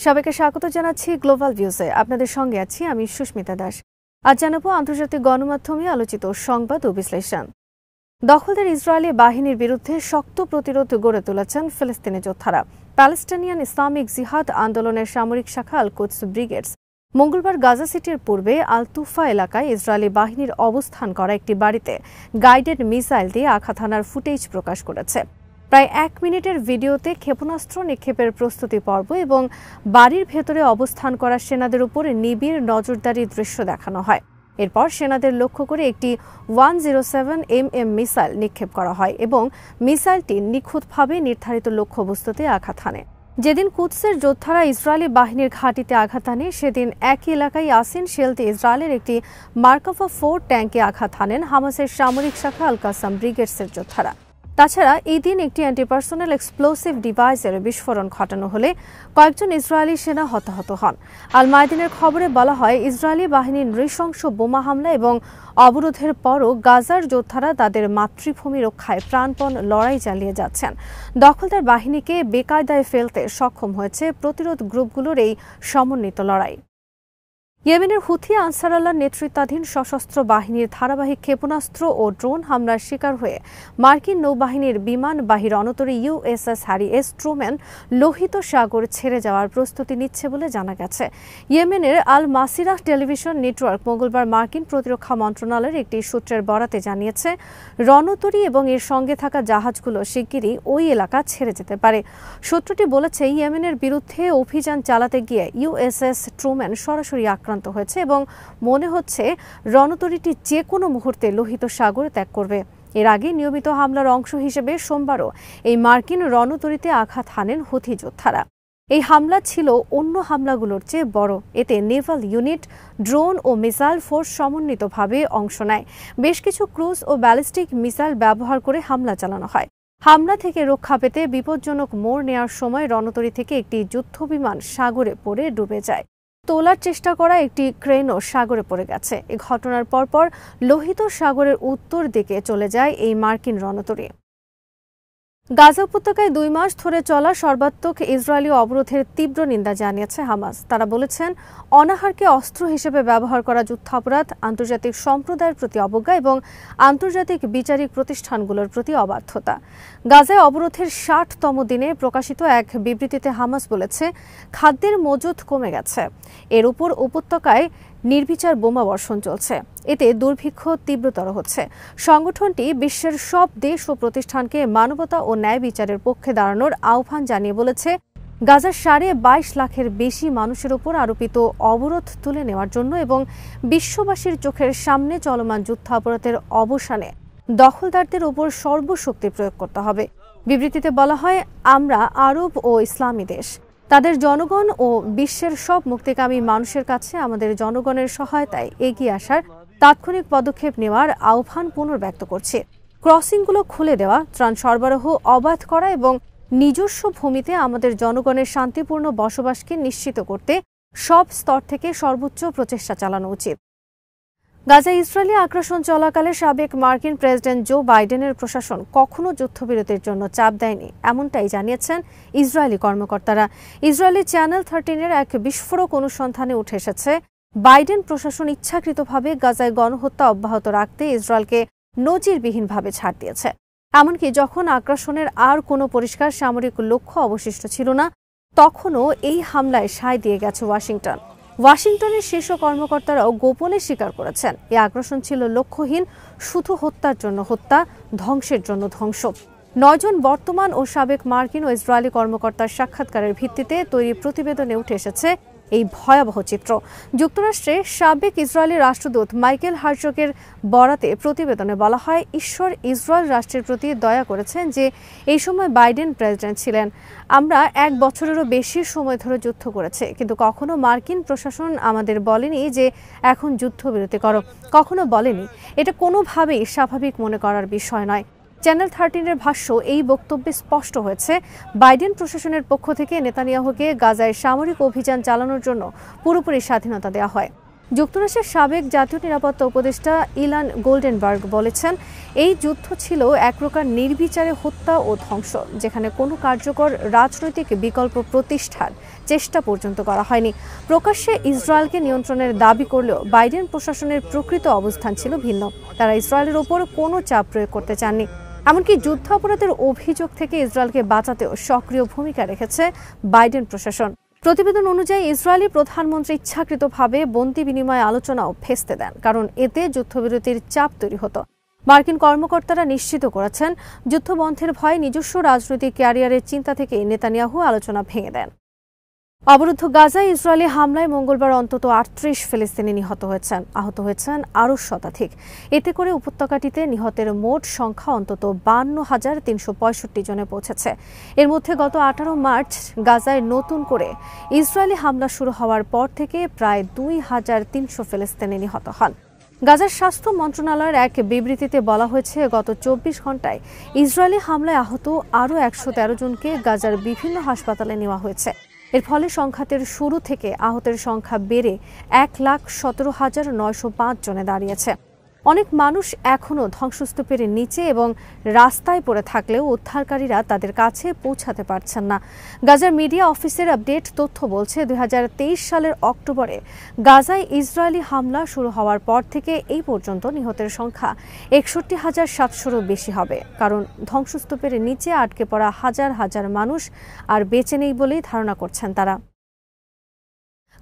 সবাইকে স্বাগত জানাচ্ছি গ্লোবাল ভিউজে। আপনাদের সঙ্গে আছি আমি সুস্মিতা দাস। আজ জানাবো আন্তর্জাতিক গণমাধ্যমে আলোচিত সংবাদ ও বিশ্লেষণ। দখলদার ইসরায়েলি বাহিনীর বিরুদ্ধে শক্ত প্রতিরোধ গড়ে তুলেছেন ফিলিস্তিনি যোদ্ধারা। প্যালেস্টাইনিয়ান ইসলামিক জিহাদ আন্দোলনের সামরিক শাখা আল কুদস ব্রিগেডস মঙ্গলবার গাজা সিটির পূর্বে আল তুফা এলাকায় ইসরায়েলি বাহিনীর অবস্থান করা একটি বাড়িতে গাইডেড মিসাইল দিয়ে আঘাত হানার ফুটেজ প্রকাশ করেছে। প্রায় 1 মিনিটের ভিডিওতে ক্ষেপণাস্ত্র নিক্ষেপের প্রস্তুতি পর্ব এবং বাড়ির ভেতরে অবস্থান করা সেনাদের উপর নিবিড় নজরদারির দৃশ্য দেখানো হয়। এরপর সেনাদের লক্ষ্য করে একটি 107mm মিসাইল নিক্ষেপ করা হয় এবং মিসাইলটি নিখুঁতভাবে নির্ধারিত লক্ষ্যবস্তুতে আঘাত হানে। যেদিন কুদসের যোদ্ধারা ইসরায়েলি বাহিনীর ঘাঁটিতে আঘাত হানে সেদিন একই এলাকায় ইয়াসিন শেলতে ইসরায়েলের একটি মার্কাভা 4 ট্যাঙ্কে আঘাত হানেন হামাসের সামরিক শাখা আল কাসাম ব্রিগেডসের যোদ্ধারা। তাছাড়া এই দিন একটি অ্যান্টিপার্সোনাল এক্সপ্লোসিভ ডিভাইসের বিস্ফোরণ ঘটানো হলে কয়েকজন ইসরায়েলি সেনা হতাহত হন। আল মায়দিনের খবরে বলা হয়, ইসরায়েলি বাহিনীর নৃশংস বোমা হামলা এবং অবরোধের পরও গাজার যোদ্ধারা তাদের মাতৃভূমি রক্ষায় প্রাণপণ লড়াই চালিয়ে যাচ্ছেন। দখলদার বাহিনীকে বেকায়দায় ফেলতে সক্ষম হয়েছে প্রতিরোধ গ্রুপগুলোর এই সমন্বিত লড়াই। ইয়েমেনের হুথি আনসার আল্লাহর নেতৃত্বাধীন সশস্ত্র বাহিনীর ধারাবাহিক ক্ষেপণাস্ত্র ও ড্রোন হামলার শিকার হয়ে মার্কিন নৌবাহিনীর বিমানবাহী রণতরী ইউএসএস হ্যারি এস ট্রুম্যান লোহিত সাগর ছেড়ে যাওয়ার প্রস্তুতি নিচ্ছে বলে জানা গেছে। ইয়েমেনের আল মাসিরাহ টেলিভিশন নেটওয়ার্ক মঙ্গলবার মার্কিন প্রতিরক্ষা মন্ত্রণালয়ের একটি সূত্রের বরাতে জানিয়েছে, রণতরী এবং এর সঙ্গে থাকা জাহাজগুলো শিগগিরই ওই এলাকা ছেড়ে যেতে পারে। সূত্রটি বলেছে, ইয়েমেনের বিরুদ্ধে অভিযান চালাতে গিয়ে ইউএসএস ট্রুম্যান সরাসরি আক্রান্ত হয়েছে এবং মনে হচ্ছে রণতরীটি যে কোনো মুহূর্তে লোহিত সাগর ত্যাগ করবে। এর আগে নিয়মিত হামলার অংশ হিসেবে সোমবারও এই মার্কিন রণতরীতে আঘাত হানেন হুথি যোদ্ধারা। এই হামলা ছিল অন্য হামলাগুলোর চেয়ে বড়। এতে নেভাল ইউনিট, ড্রোন ও মিসাইল ফোর্স সমন্বিতভাবে অংশ নেয়। বেশ কিছু ক্রুজ ও ব্যালিস্টিক মিসাইল ব্যবহার করে হামলা চালানো হয়। হামলা থেকে রক্ষা পেতে বিপজ্জনক মোড় নেওয়ার সময় রণতরী থেকে একটি যুদ্ধবিমান সাগরে পড়ে ডুবে যায়। তোলার চেষ্টা করা একটি ক্রেনও সাগরে পড়ে গেছে। এ ঘটনার পরপর লোহিত সাগরের উত্তর দিকে চলে যায় এই মার্কিন রণতরী। গাজা উপত্যকায় 2 মাস ধরে চলা সর্বাত্মক ইসরায়েলি অবরোধের তীব্র নিন্দা জানিয়েছে হামাস। তারা বলেছেন, অনাহারকে অস্ত্র হিসেবে ব্যবহার করা যুদ্ধাপরাধ, আন্তর্জাতিক সম্প্রদায়ের প্রতি অবজ্ঞা এবং আন্তর্জাতিক বিচারিক প্রতিষ্ঠানগুলোর প্রতি অবাধ্যতা। গাজায় অবরোধের 60তম দিনে প্রকাশিত এক বিবৃতিতে হামাস বলেছে, খাদ্যের মজুদ কমে গেছে। এর উপর উপত্যকায় নির্বিচার বোমা বর্ষণ চলছে। এতে দুর্ভিক্ষ তীব্রতর হচ্ছে। সংগঠনটি বিশ্বের সব দেশ ও প্রতিষ্ঠানকে মানবতা ও ন্যায় বিচারের পক্ষে দাঁড়ানোর আহ্বান জানিয়ে বলেছে, গাজার 22.5 লাখের বেশি মানুষের উপর আরোপিত অবরোধ তুলে নেওয়ার জন্য এবং বিশ্ববাসীর চোখের সামনে চলমান যুদ্ধাপরাধের অবসানে দখলদারদের উপর সর্বশক্তি প্রয়োগ করতে হবে। বিবৃতিতে বলা হয়, আমরা আরব ও ইসলামী দেশ, তাদের জনগণ ও বিশ্বের সব মুক্তিকামী মানুষের কাছে আমাদের জনগণের সহায়তায় এগিয়ে আসার তাৎক্ষণিক পদক্ষেপ নেওয়ার আহ্বান পুনর্ব্যক্ত করছে। ক্রসিংগুলো খুলে দেওয়া, ত্রাণ সরবরাহ অবাধ করা এবং নিজস্ব ভূমিতে আমাদের জনগণের শান্তিপূর্ণ বসবাসকে নিশ্চিত করতে সব স্তর থেকে সর্বোচ্চ প্রচেষ্টা চালানো উচিত। গাজায় ইসরায়েলি আগ্রাসন চলাকালে সাবেক মার্কিন প্রেসিডেন্ট জো বাইডেনের প্রশাসন কখনো যুদ্ধবিরতির জন্য চাপ দেয়নি, এমনটাই জানিয়েছেন ইসরায়েলি কর্মকর্তারা। ইসরায়েলি চ্যানেল 13-এর এক বিস্ফোরক অনুসন্ধানে উঠে এসেছে, বাইডেন প্রশাসন ইচ্ছাকৃতভাবে গাজায় গণহত্যা অব্যাহত রাখতে ইসরায়েলকে নজিরবিহীনভাবে ছাড় দিয়েছে। এমনকি যখন আগ্রাসনের আর কোনো পরিষ্কার সামরিক লক্ষ্য অবশিষ্ট ছিল না, তখনও এই হামলায় সায় দিয়ে গেছে ওয়াশিংটন। ওয়াশিংটনের শীর্ষ কর্মকর্তারাও গোপনে স্বীকার করেছেন, এই আগ্রাসন ছিল লক্ষ্যহীন, শুধু হত্যার জন্য হত্যা, ধ্বংসের জন্য ধ্বংস। 9 জন বর্তমান ও সাবেক মার্কিন ও ইসরায়েলি কর্মকর্তার সাক্ষাৎকারের ভিত্তিতে তৈরি প্রতিবেদনে উঠে এসেছে এই ভয়াবহ চিত্র। যুক্তরাষ্ট্রে সাবেক ইসরায়েলি রাষ্ট্রদূত মাইকেল হার্জগের বরাতে প্রতিবেদনে বলা হয়, ঈশ্বর ইসরায়েল রাষ্ট্রের প্রতি দয়া করেছেন যে এই সময় বাইডেন প্রেসিডেন্ট ছিলেন। আমরা 1 বছরেরও বেশি সময় ধরে যুদ্ধ করেছে, কিন্তু কখনো মার্কিন প্রশাসন আমাদের বলেনি যে এখন যুদ্ধবিরতি করো, কখনো বলেনি। এটা কোনোভাবেই স্বাভাবিক মনে করার বিষয় নয়। চ্যানেল 13-এর ভাষ্য, এই বক্তব্যে স্পষ্ট হয়েছে, বাইডেন প্রশাসনের পক্ষ থেকে নেতানিয়াহুকে গাজায় সামরিক অভিযান চালানোর জন্য পুরোপুরি স্বাধীনতা দেওয়া হয়। যুক্তরাষ্ট্রের সাবেক জাতীয় নিরাপত্তা উপদেষ্টা ইলান গোল্ডেনবার্গ বলেছেন, এই যুদ্ধ ছিল এক প্রকার নির্বিচারে হত্যা ও ধ্বংস, যেখানে কোনো কার্যকর রাজনৈতিক বিকল্প প্রতিষ্ঠার চেষ্টা পর্যন্ত করা হয়নি। প্রকাশ্যে ইসরায়েলকে নিয়ন্ত্রণের দাবি করলেও বাইডেন প্রশাসনের প্রকৃত অবস্থান ছিল ভিন্ন। তারা ইসরায়েলের ওপর কোনো চাপ প্রয়োগ করতে চাননি। এমনকি যুদ্ধাপরাধের অভিযোগ থেকে ইসরায়েলকে বাঁচাতেও সক্রিয় ভূমিকা রেখেছে বাইডেন প্রশাসন। প্রতিবেদন অনুযায়ী ইসরায়েলি প্রধানমন্ত্রী ইচ্ছাকৃতভাবে বন্দি বিনিময় আলোচনাও ভেস্তে দেন, কারণ এতে যুদ্ধবিরতির চাপ তৈরি হতো। মার্কিন কর্মকর্তারা নিশ্চিত করেছেন, যুদ্ধবন্ধের ভয়ে নিজস্ব রাজনৈতিক ক্যারিয়ারের চিন্তা থেকে নেতানিয়াহু আলোচনা ভেঙে দেন। অবরুদ্ধ গাজায় ইসরায়েলি হামলায় মঙ্গলবার অন্তত ৩৮ ফিলিস্তিনি নিহত হয়েছেন, আহত হয়েছেন আরও শতাধিক। এতে করে উপত্যকাটিতে নিহতের মোট সংখ্যা অন্তত ৫২,৩৬৫ জনে পৌঁছেছে। এর মধ্যে গত ১৮ মার্চ গাজায় নতুন করে ইসরায়েলি হামলা শুরু হওয়ার পর থেকে প্রায় ২,৩০০ ফিলিস্তিনি নিহত হন। গাজার স্বাস্থ্য মন্ত্রণালয়ের এক বিবৃতিতে বলা হয়েছে, গত ২৪ ঘণ্টায় ইসরায়েলি হামলায় আহত আরও ১১৩ জনকে গাজার বিভিন্ন হাসপাতালে নেওয়া হয়েছে। এর ফলে সংঘাতের শুরু থেকে আহতের সংখ্যা বেড়ে ১,১৭,৯০৫ জনে দাঁড়িয়েছে। অনেক মানুষ এখনও ধ্বংসস্তূপের নিচে এবং রাস্তায় পড়ে থাকলেও উদ্ধারকারীরা তাদের কাছে পৌঁছাতে পারছেন না। গাজার মিডিয়া অফিসের আপডেট তথ্য বলছে, ২০২৩ সালের অক্টোবরে গাজায় ইসরায়েলি হামলা শুরু হওয়ার পর থেকে এই পর্যন্ত নিহতের সংখ্যা ৬১,৭০০রও বেশি হবে, কারণ ধ্বংসস্তূপের নিচে আটকে পড়া হাজার হাজার মানুষ আর বেঁচে নেই বলেই ধারণা করছেন তারা।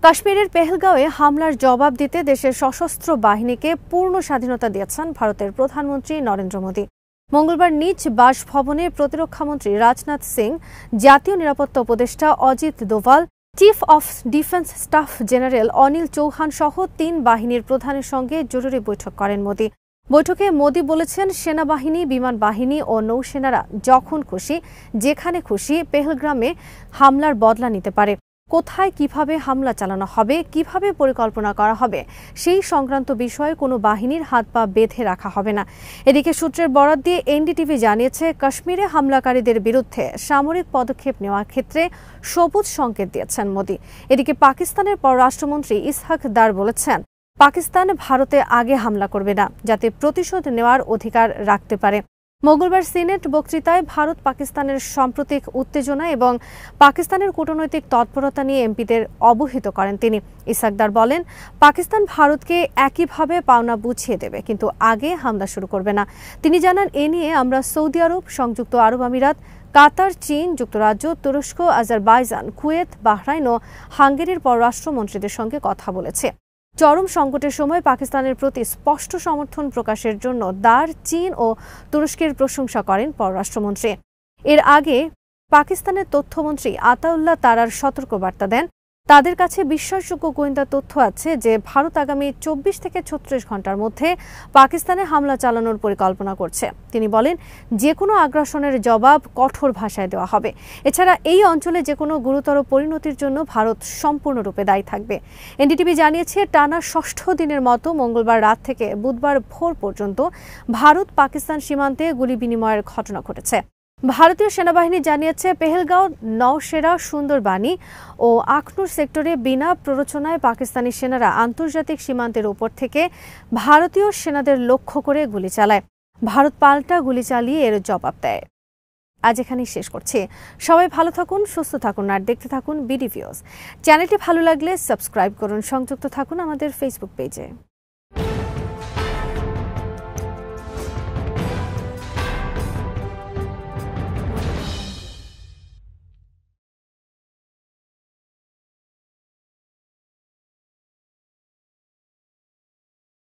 কাশ্মীরের পেহেলগাঁওয়ে হামলার জবাব দিতে দেশের সশস্ত্র বাহিনীকে পূর্ণ স্বাধীনতা দিয়েছেন ভারতের প্রধানমন্ত্রী নরেন্দ্র মোদী। মঙ্গলবার নিজ বাসভবনে প্রতিরক্ষামন্ত্রী রাজনাথ সিং, জাতীয় নিরাপত্তা উপদেষ্টা Ajit Doval, chief of defence staff general Anil Chauhan সহ ৩ বাহিনীর প্রধানের সঙ্গে জরুরি বৈঠক করেন মোদী। বৈঠকে মোদী বলেছেন, সেনাবাহিনী, বিমান বাহিনী ও নৌসেনারা যখন খুশি, যেখানে খুশি পেহেলগ্রামে হামলার বদলা নিতে পারে। কোথায় কিভাবে হামলা চালানো হবে, কিভাবে পরিকল্পনা করা হবে, সেই সংক্রান্ত বিষয়ে কোনো বাহিনীর হাত পা বেঁধে রাখা হবে না। এদিকে সূত্রের বরাত দিয়ে এনডিটিভি জানিয়েছে, কাশ্মীরে হামলাকারীদের বিরুদ্ধে সামরিক পদক্ষেপ নেওয়ার ক্ষেত্রে সবুজ সংকেত দিয়েছেন মোদী। এদিকে পাকিস্তানের পররাষ্ট্রমন্ত্রী ইসহাক দার বলেছেন, পাকিস্তান ভারতে আগে হামলা করবে না, যাতে প্রতিশোধ নেওয়ার অধিকার রাখতে পারে। মঙ্গলবার সিনেট বক্তৃতায় ভারত পাকিস্তানের সাম্প্রতিক উত্তেজনা এবং পাকিস্তানের কূটনৈতিক তৎপরতা নিয়ে এমপিদের অবহিত করেন তিনি। ইসহাকদার বলেন, পাকিস্তান ভারতকে একইভাবে পাওনা বুঝিয়ে দেবে, কিন্তু আগে হামলা শুরু করবে না। তিনি জানান, এ নিয়ে আমরা সৌদি আরব, সংযুক্ত আরব আমিরাত, কাতার, চীন, যুক্তরাজ্য, তুরস্ক, আজারবাইজান, কুয়েত, বাহরাইন ও হাঙ্গেরির পররাষ্ট্রমন্ত্রীদের সঙ্গে কথা বলেছে। চরম সংকটের সময় পাকিস্তানের প্রতি স্পষ্ট সমর্থন প্রকাশের জন্য দার, চীন ও তুরস্কের প্রশংসা করেন পররাষ্ট্রমন্ত্রী। এর আগে পাকিস্তানের তথ্যমন্ত্রী আতাউল্লাহ তারার সতর্কবার্তা দেন, তাদের কাছে বিশ্বাসযোগ্য গোয়েন্দা তথ্য আছে যে ভারত আগামী ২৪ থেকে ৩৬ ঘণ্টার মধ্যে পাকিস্তানে হামলা চালানোর পরিকল্পনা করছে। তিনি বলেন, যে কোনো আগ্রাসনের জবাব কঠোর ভাষায় দেওয়া হবে। এছাড়া এই অঞ্চলে যে কোনো গুরুতর পরিণতির জন্য ভারত সম্পূর্ণরূপে দায়ী থাকবে। এনডিটিভি জানিয়েছে, টানা ৬ষ্ঠ দিনের মতো মঙ্গলবার রাত থেকে বুধবার ভোর পর্যন্ত ভারত পাকিস্তান সীমান্তে গুলি বিনিময়ের ঘটনা ঘটেছে। ভারতীয় সেনাবাহিনী জানিয়েছে, পেহেলগাঁও, নওশেরা, সুন্দরবানি ও আখনুর সেক্টরে বিনা প্ররোচনায় পাকিস্তানি সেনারা আন্তর্জাতিক সীমান্তের উপর থেকে ভারতীয় সেনাদের লক্ষ্য করে গুলি চালায়। ভারত পাল্টা গুলি চালিয়ে এর জবাব দেয়। আজ এখানেই শেষ করছি। সবাই ভালো থাকুন, সুস্থ থাকুন আর দেখতে থাকুন বিডি ভিউজ। চ্যানেলটি ভালো লাগলে সাবস্ক্রাইব করুন, সংযুক্ত থাকুন আমাদের ফেসবুক পেজে।